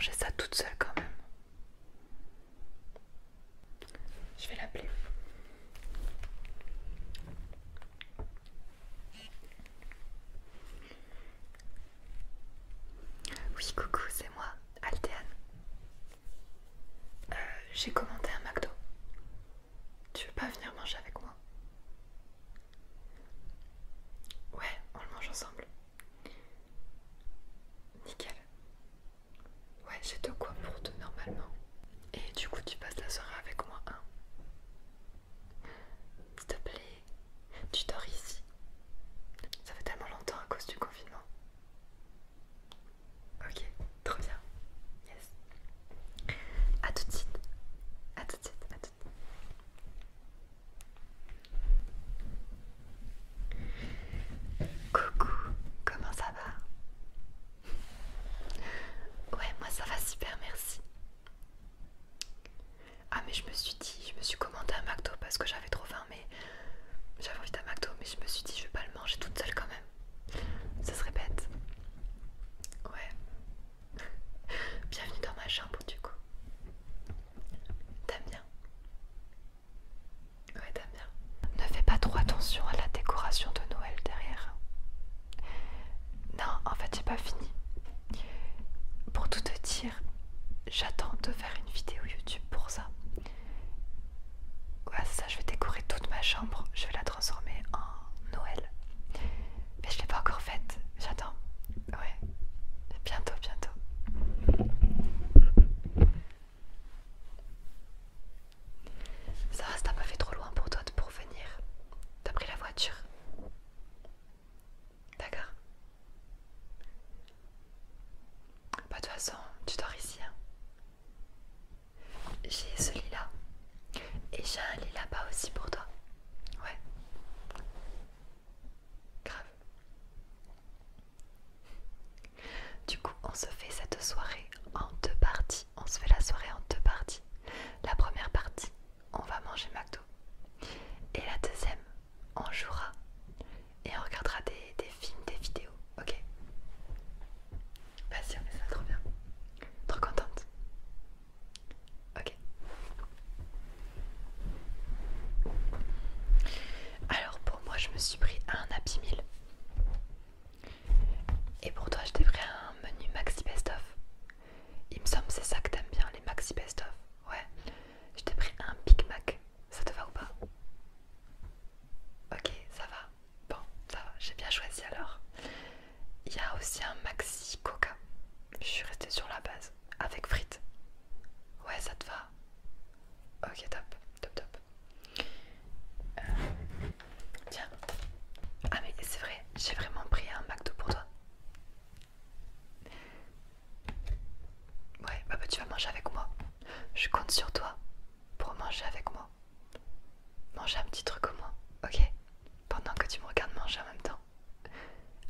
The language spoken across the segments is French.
manger ça toute seule quand même. Je vais l'appeler. Oui, coucou, c'est moi, Altéane. J'ai commandé un McDo. Tu veux pas venir manger avec moi? Ouais, on le mange ensemble. Nickel. Ouais, j'ai de quoi pour deux normalement. Et du coup, tu passes la soirée avec moi, hein? S'il te plaît, tu dors ici. Ça fait tellement longtemps à cause du confinement. Ok, trop bien. Yes. À tout de suite. À tout de suite. À tout de suite. Coucou, comment ça va? Ouais, moi ça va super, merci. Ah mais je me suis commandé un McDo parce que j'avais trop faim, mais j'avais envie d'un McDo, mais je me suis dit je vais pas le manger toute seule quand même. Ça serait bête. Ouais. Bienvenue dans ma chambre du coup. T'aimes bien? Ouais, t'aimes bien. Ne fais pas trop attention à la décoration de Noël derrière. Non, en fait j'ai pas fini. Pour tout te dire, j'attends de faire une vidéo YouTube pour ça. Ouais, c'est ça, je vais décorer toute ma chambre, je vais la transformer en Noël. Mais je l'ai pas encore faite, j'attends. Ouais, bientôt, bientôt. Ça va, t'as pas fait trop loin pour toi pour venir. T'as pris la voiture. D'accord. Bah de toute façon, tu dors ici, hein. J'ai ce lit là. Et j'ai un lit là-bas aussi pour toi. Ouais. Grave. Du coup, on se fait cette soirée en deux parties. On se fait la soirée en deux parties. La première partie, on va manger McDo. Et la deuxième, on jouera. Et on regardera des films, des vidéos. Ok? Vas-y, on fait ça, trop bien. Trop contente. Ok. Alors pour moi, je me suis pris un Happy Meal. Et pour toi, je t'ai pris un menu Maxi Best Of. Il me semble que c'est ça que t'aimes bien, les Maxi Best Of. Ouais. Je t'ai pris un Big Mac. Ça te va ou pas? Ok, ça va. Bon, ça va, j'ai bien choisi alors. Il y a aussi un Maxi Coca. Je suis restée sur la base. Avec frites. Ouais, ça te va. Ok, top, top, top. Euh, Tiens. Ah mais c'est vrai, j'ai vraiment pris un McDo pour toi. Ouais, bah tu vas manger avec moi. Je compte sur toi pour manger avec moi. Manger un petit truc au moins, ok? Pendant que tu me regardes manger en même temps.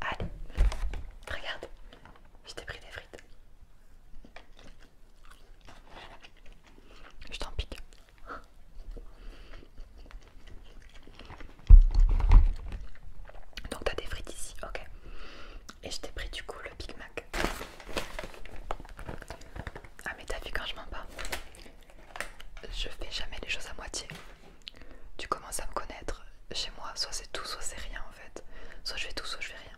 Allez, regarde, je t'ai pris des frites. Je t'en pique. Donc t'as des frites ici, ok. Et je t'ai pris du coup le Big Mac. Ah mais t'as vu quand je mens pas? Je fais jamais les choses à moitié. Tu commences à me connaître. Chez moi, soit c'est tout, soit c'est rien en fait. Soit je fais tout, soit je fais rien.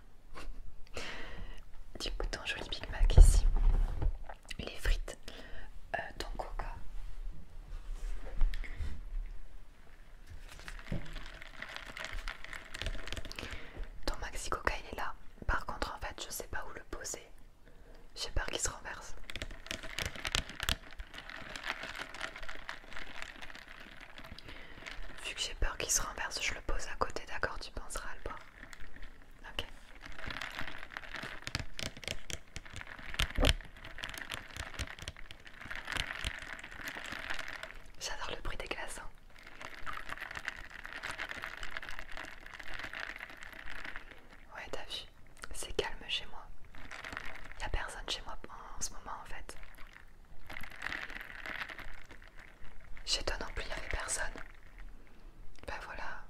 Du coup, ton joli Big Mac ici. Les frites, ton coca. Ton maxi coca il est là. Par contre en fait je sais pas où le poser. J'ai peur qu'il se renverse. Vu que j'ai peur qu'il se renverse, je le pose à côté, d'accord? Tu penseras à le boire. Ok. J'adore le bruit des glaçons. Ouais, t'as vu, c'est calme chez moi. Y'a personne chez moi en ce moment en fait. Chez toi non plus, y'avait personne. Ben voilà,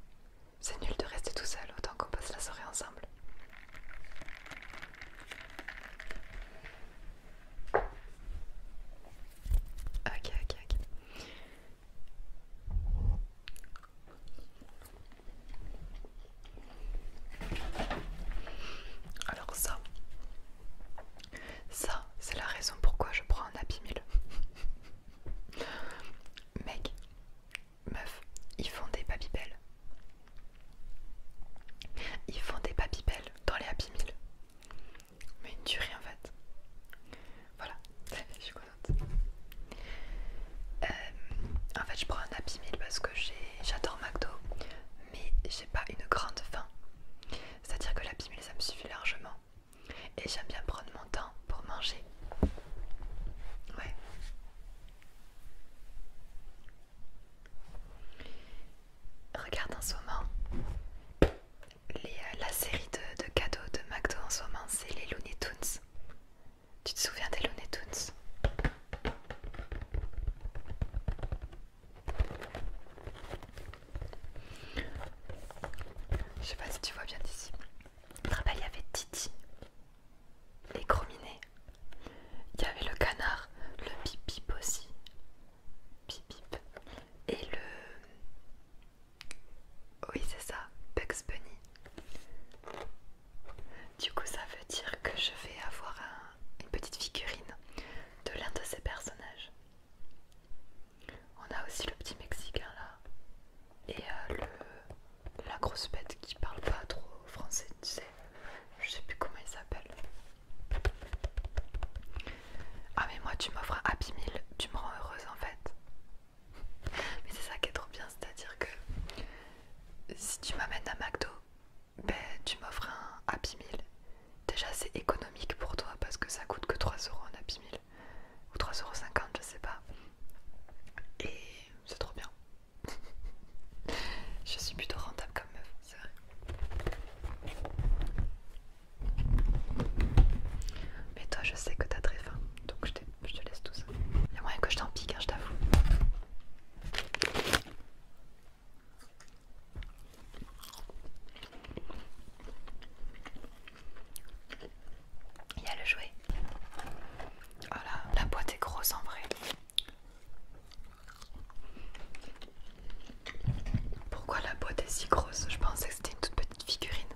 tu m'offres un Happy Meal, tu me rends heureuse en fait. Mais c'est ça qui est trop bien, c'est-à-dire que si tu m'amènes à McDo, ben tu m'offres un Happy Meal. Déjà c'est économique pour toi parce que ça coûte que 3 euros un Happy Meal. Ou 3,50 €, je sais pas. Et c'est trop bien. Je suis plutôt rentable comme meuf, c'est vrai. Mais toi je sais que t'as très faim, donc je te laisse tout ça. Il y a moyen que je t'en pique, hein, je t'avoue. Il y a le jouet. Voilà, la boîte est grosse en vrai. Pourquoi la boîte est si grosse? Je pensais que c'était une toute petite figurine.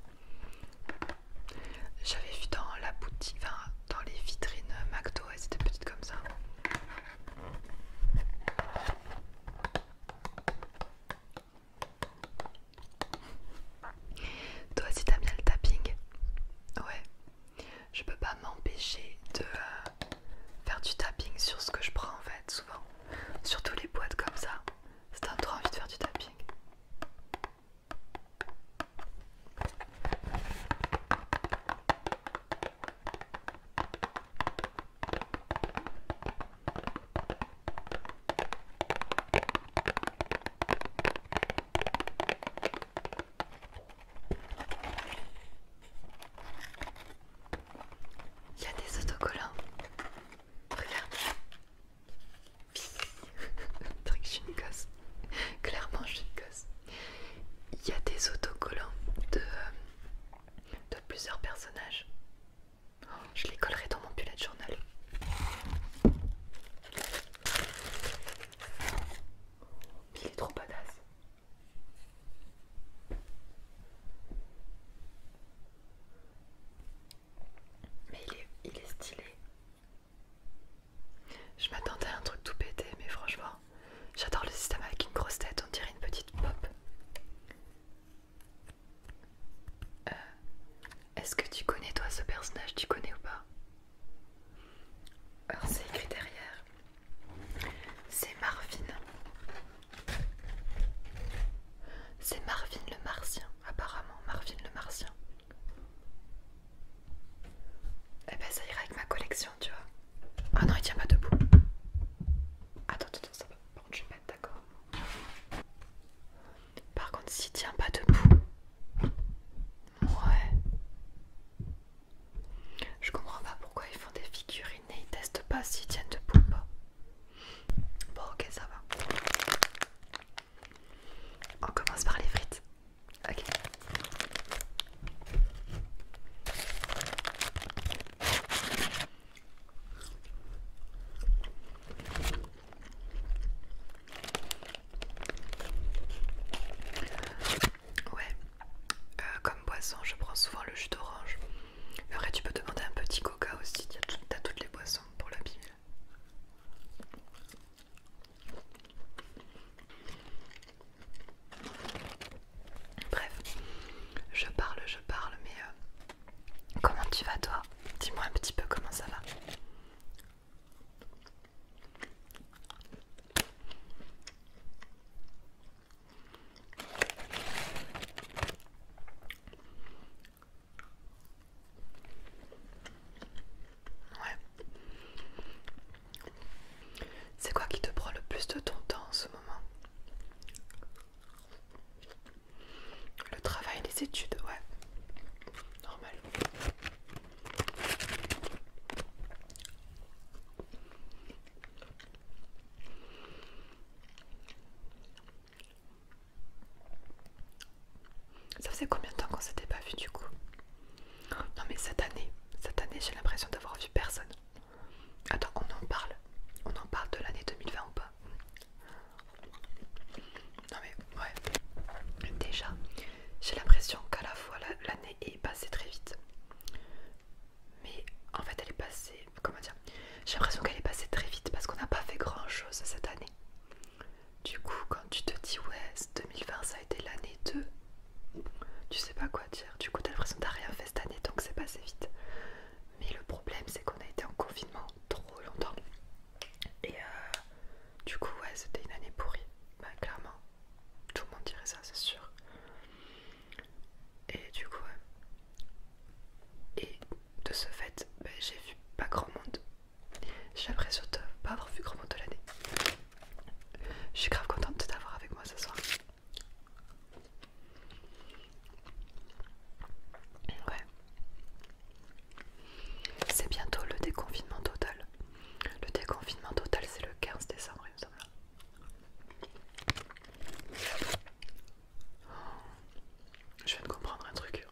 J'avais vu dans la boutique, enfin dans les vitrines McDo, elles étaient petites comme ça. Toi aussi t'aimes bien le tapping? Ouais. Je peux pas m'empêcher de faire du tapping sur ce que je prends en fait, souvent. Surtout les boîtes comme ça. Ça donne trop envie de faire du tapping. Il y a des autocollants. Regarde. Truc, je suis une gosse. Clairement, je suis une gosse. Il y a des autocollants de plusieurs personnages. Oh, je les collerai dans mon bullet journal. Il est trop badass. Mais il est stylé. Je m'attendais à un truc tout pété, mais franchement, j'adore le système avec une grosse tête, on dirait une petite pop. Est-ce que tu connais toi ce personnage? Tu connais ou pas? Alors c'est écrit derrière. C'est Marvin. C'est Marvin le Martien, apparemment. Marvin le Martien. Eh ben ça ira avec ma collection, tu vois. Ah non, il tient pas debout. Attends, ça va. Par contre, je vais mettre d'accord. Par contre, s'il tient pas debout. Ouais. Je comprends pas pourquoi ils font des figurines et ils testent pas s'ils tiennent debout ou pas. Bon, ok, ça va. On commence par les frites. Ok. Ouais. Comme boisson, je prends souvent le jus d'orange. Mais après, tu peux demander un petit coca aussi. T'as toutes les boissons pour la bimile. Bref, je parle, mais comment tu vas toi? Dis-moi un petit peu comment ça va. Ouais. C'est quoi qui te prend le plus de ton temps en ce moment? Le travail, les études, ouais. Normal. J'ai l'impression de pas avoir vu grand monde de l'année. Je suis grave contente de t'avoir avec moi ce soir. Ouais. C'est bientôt le déconfinement total. Le déconfinement total, c'est le 15 décembre, il me semble. Je viens de comprendre un truc.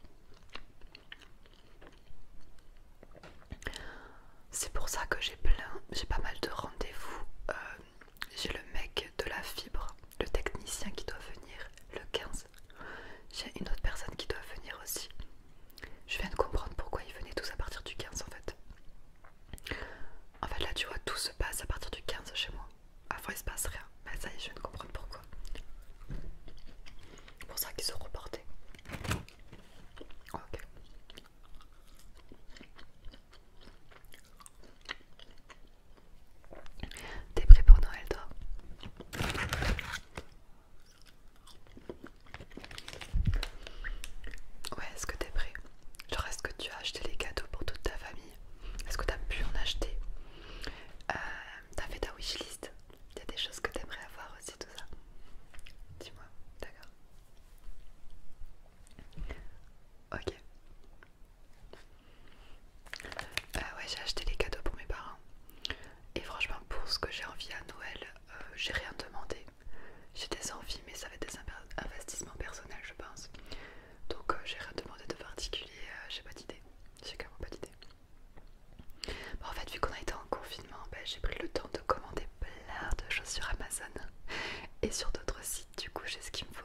C'est pour ça que j'ai pas mal de rendez-vous. J'ai le mec de la fibre, le technicien qui doit venir le 15. J'ai une autre personne qui doit venir aussi. Je viens de comprendre pourquoi ils venaient tous à partir du 15 en fait. En fait là tu vois, tout se passe à partir du 15 chez moi. Avant il se passe rien. Mais ça y est, je viens de comprendre pourquoi. C'est pour ça qu'ils sont reportés. Ok. T'es prêt pour Noël toi? Ouais, est-ce que t'es prêt? Genre est-ce que tu as acheté les cadeaux pour toute ta famille? Est-ce que t'as pu en acheter? T'as fait ta wishlist? Il y a des choses que t'aimerais avoir aussi, tout ça? Dis-moi, d'accord. Ok. Ouais, j'ai acheté les cadeaux pour mes parents. Et franchement, pour ce que j'ai envie à Noël, j'ai rien demandé. J'ai des envies, mais ça va être des investissements personnels, je pense. Donc, j'ai rien demandé de particulier. J'ai pas d'idée. J'ai carrément pas d'idée. Bon, en fait, vu qu'on a été en confinement, j'ai pris le temps de commander plein de choses sur Amazon et sur d'autres sites. Du coup, j'ai ce qu'il me faut.